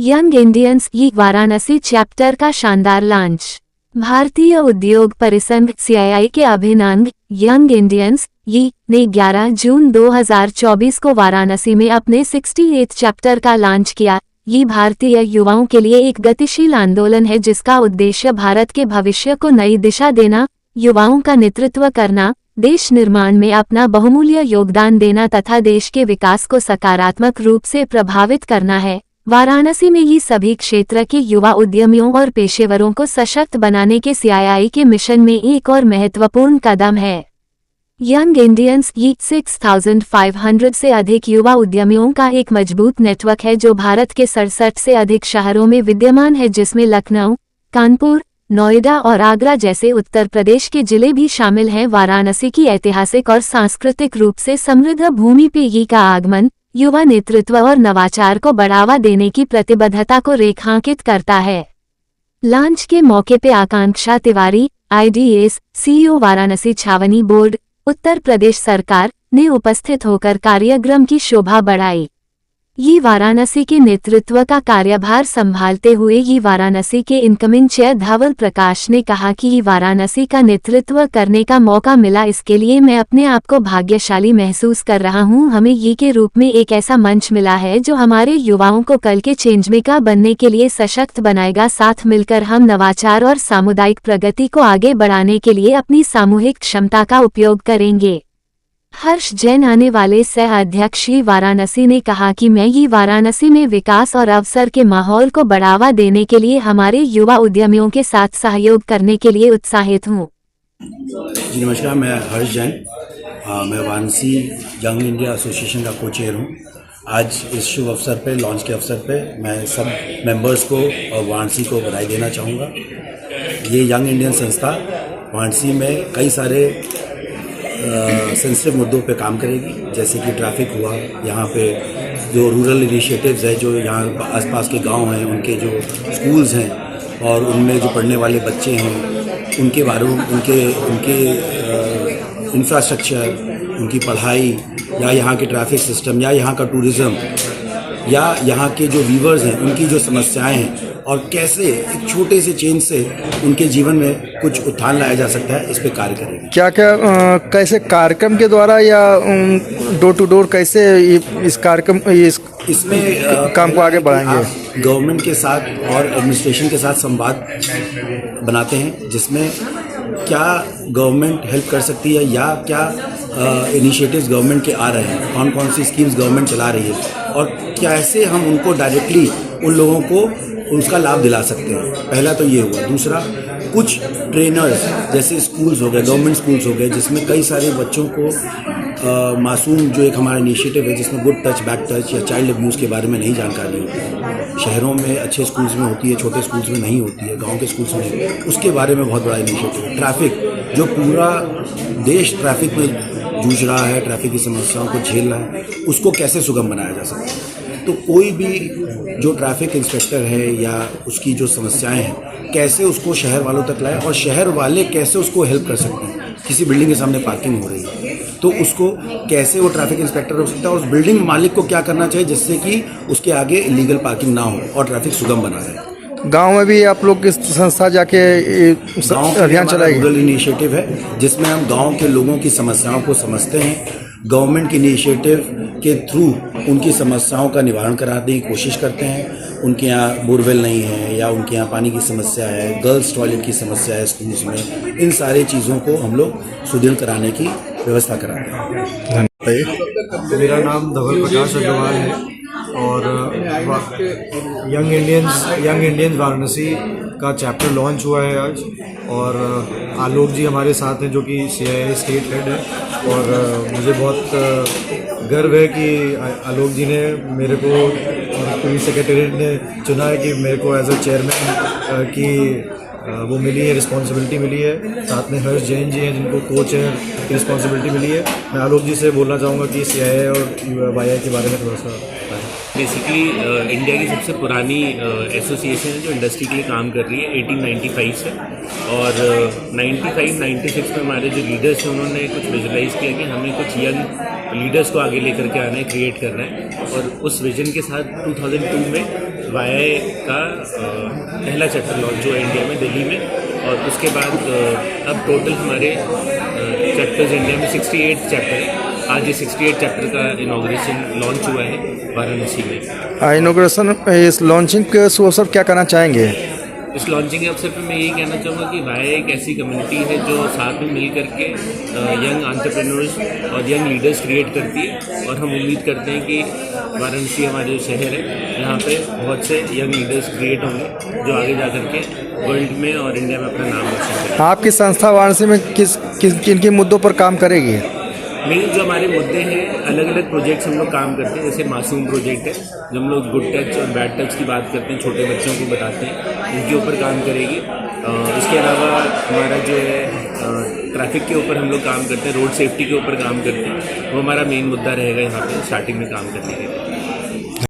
Young Indians ई Varanasi chapter का शानदार launch. भारतीय उद्योग परिसंघ CII के अभिन्न यंग इंडियंस ई ने 11 जून 2024 को वाराणसी में अपने 68 चैप्टर का लॉन्च किया। ये भारतीय युवाओं के लिए एक गतिशील आंदोलन है जिसका उद्देश्य भारत के भविष्य को नई दिशा देना, युवाओं का नेतृत्व करना, देश निर्माण में अपना बहुमूल्य योगदान देना तथा देश के विकास को सकारात्मक रूप से प्रभावित करना है। वाराणसी में ये सभी क्षेत्र के युवा उद्यमियों और पेशेवरों को सशक्त बनाने के CII के मिशन में एक और महत्वपूर्ण कदम है। यंग इंडियंस ये 6500 से अधिक युवा उद्यमियों का एक मजबूत नेटवर्क है जो भारत के 67 से अधिक शहरों में विद्यमान है, जिसमें लखनऊ, कानपुर, नोएडा और आगरा जैसे उत्तर प्रदेश के जिले भी शामिल हैं। वाराणसी की ऐतिहासिक और सांस्कृतिक रूप से समृद्ध भूमि पे ये का आगमन युवा नेतृत्व और नवाचार को बढ़ावा देने की प्रतिबद्धता को रेखांकित करता है। लॉन्च के मौके पे आकांक्षा तिवारी, IDS, CEO वाराणसी छावनी बोर्ड, उत्तर प्रदेश सरकार ने उपस्थित होकर कार्यक्रम की शोभा बढ़ाई। ये वाराणसी के नेतृत्व का कार्यभार संभालते हुए ये वाराणसी के इनकमिंग चेयर धवल प्रकाश ने कहा कि ये वाराणसी का नेतृत्व करने का मौका मिला, इसके लिए मैं अपने आप को भाग्यशाली महसूस कर रहा हूँ। हमें ये के रूप में एक ऐसा मंच मिला है जो हमारे युवाओं को कल के चेंजमेकर बनने के लिए सशक्त बनाएगा। साथ मिलकर हम नवाचार और सामुदायिक प्रगति को आगे बढ़ाने के लिए अपनी सामूहिक क्षमता का उपयोग करेंगे। हर्ष जैन आने वाले सह अध्यक्ष वाराणसी ने कहा कि मैं ये वाराणसी में विकास और अवसर के माहौल को बढ़ावा देने के लिए हमारे युवा उद्यमियों के साथ सहयोग करने के लिए उत्साहित हूँ। जी नमस्कार, मैं हर्ष जैन, मैं वाराणसी यंग इंडिया एसोसिएशन का को चेयर हूँ। आज इस शुभ अवसर पे, लॉन्च के अवसर पे मैं सब मेंबर्स को और वाराणसी को बधाई देना चाहूँगा। ये यंग इंडियन संस्था वाराणसी में कई सारे सेंसिटिव मुद्दों पे काम करेगी, जैसे कि ट्रैफिक हुआ, यहाँ पे जो रूरल इनिशिएटिव्स है, जो यहाँ आसपास के गांव हैं, उनके जो स्कूल्स हैं और उनमें जो पढ़ने वाले बच्चे हैं उनके बारे में उनके इंफ्रास्ट्रक्चर, उनकी पढ़ाई, या यहाँ के ट्रैफिक सिस्टम, या यहाँ का टूरिज़्म, या यहाँ के जो वीवर्स हैं उनकी जो समस्याएं हैं और कैसे एक छोटे से चेंज से उनके जीवन में कुछ उत्थान लाया जा सकता है, इस पे कार्य करेंगे। क्या कैसे कार्यक्रम के द्वारा या डोर टू डोर कैसे इस कार्यक्रम इसमें काम को आगे बढ़ाएंगे? गवर्नमेंट के साथ और एडमिनिस्ट्रेशन के साथ संवाद बनाते हैं, जिसमें क्या गवर्नमेंट हेल्प कर सकती है या क्या इनिशिएटिव्स गवर्नमेंट के आ रहे हैं, कौन कौन सी स्कीम्स गवर्नमेंट चला रही है और कैसे हम उनको डायरेक्टली उन लोगों को उसका लाभ दिला सकते हैं। पहला तो ये हुआ। दूसरा, कुछ ट्रेनर्स जैसे स्कूल्स हो गए, गवर्नमेंट स्कूल्स हो गए, जिसमें कई सारे बच्चों को मासूम जो एक हमारा इनिशिएटिव है जिसमें गुड टच, बैड टच या चाइल्ड अब्यूज़ के बारे में नहीं जानकारी होती है। शहरों में अच्छे स्कूल्स में होती है, छोटे स्कूल्स में नहीं होती है, गाँव के स्कूल्स में, उसके बारे में बहुत बड़ा इनिशिएटिव है। ट्रैफिक, जो पूरा देश ट्रैफिक में जूझ रहा है, ट्रैफिक की समस्याओं को झेल रहा है, उसको कैसे सुगम बनाया जा सकता है। तो कोई भी जो ट्रैफिक इंस्पेक्टर है या उसकी जो समस्याएं हैं, कैसे उसको शहर वालों तक लाए और शहर वाले कैसे उसको हेल्प कर सकते हैं। किसी बिल्डिंग के सामने पार्किंग हो रही है तो उसको कैसे वो ट्रैफिक इंस्पेक्टर रोक सकता है, उस बिल्डिंग मालिक को क्या करना चाहिए जिससे कि उसके आगे इलीगल पार्किंग ना हो और ट्रैफिक सुगम बना रहे। गांव में भी आप लोग की संस्था जाके अभियान चलाएगी? रूरल इनिशिएटिव है जिसमें हम गांव के लोगों की समस्याओं को समझते हैं, गवर्नमेंट के इनिशिएटिव के थ्रू उनकी समस्याओं का निवारण कराने की कोशिश करते हैं। उनके यहाँ बोरवेल नहीं है या उनके यहाँ पानी की समस्या है, गर्ल्स टॉयलेट की समस्या है स्कूल्स में, इन सारी चीज़ों को हम लोग सुदृढ़ कराने की व्यवस्था कराते हैं। मेरा नाम धवल प्रकाश अग्रवाल है और यंग इंडियंस वाराणसी का चैप्टर लॉन्च हुआ है आज, और आलोक जी हमारे साथ हैं जो कि CII स्टेट हेड है, और मुझे बहुत गर्व है कि आलोक जी ने मेरे को पूरी सेक्रेटरीट ने चुना है कि मेरे को एज अ चेयरमैन की वो मिली है, रिस्पॉन्सिबिलिटी मिली है। साथ में हर्ष जैन जी हैं जिनको को चेयर की रिस्पॉन्सिबिलिटी मिली है। मैं आलोक जी से बोलना चाहूँगा कि CII और YI के बारे में थोड़ा सा बेसिकली इंडिया की सबसे पुरानी एसोसिएशन है जो इंडस्ट्री के लिए काम कर रही है 1895 से। और 95-96 में हमारे जो लीडर्स हैं उन्होंने कुछ विजुलाइज किया कि हमें कुछ यंग लीडर्स को आगे लेकर के आना है, क्रिएट करना है। और उस विजन के साथ 2002 में वाई का पहला चैप्टर लॉन्च हुआ इंडिया में, दिल्ली में। और उसके बाद अब टोटल हमारे चैप्टर्स इंडिया में 68 चैप्टर है। आज ये 68 चैप्टर का इनॉग्रेशन लॉन्च हुआ है वाराणसी में। इनॉग्रेशन इस लॉन्चिंग के अवसर क्या कहना चाहेंगे? इस लॉन्चिंग के अवसर पर मैं यही कहना चाहूँगा कि वाई एक ऐसी कम्युनिटी है जो साथ में मिल करके यंग एंटरप्रेन्योर्स और यंग लीडर्स क्रिएट करती है। और हम उम्मीद करते हैं कि वाराणसी हमारा जो शहर है यहाँ पे बहुत से यंग लीडर्स क्रिएट होंगे जो आगे जा करके वर्ल्ड में और इंडिया में अपना नाम रोशन करेंगे। आपकी संस्था वाराणसी में किन किन मुद्दों पर काम करेगी? मेन जो हमारे मुद्दे हैं, अलग अलग प्रोजेक्ट्स हम लोग काम करते हैं। जैसे मासूम प्रोजेक्ट है जो हम लोग गुड टच और बैड टच की बात करते हैं, छोटे बच्चों को बताते हैं, उनके ऊपर काम करेगी। इसके अलावा हमारा जो है ट्रैफिक के ऊपर हम लोग काम करते हैं, रोड सेफ्टी के ऊपर काम करते हैं। वो हमारा मेन मुद्दा रहेगा यहाँ पे स्टार्टिंग में काम करने के लिए।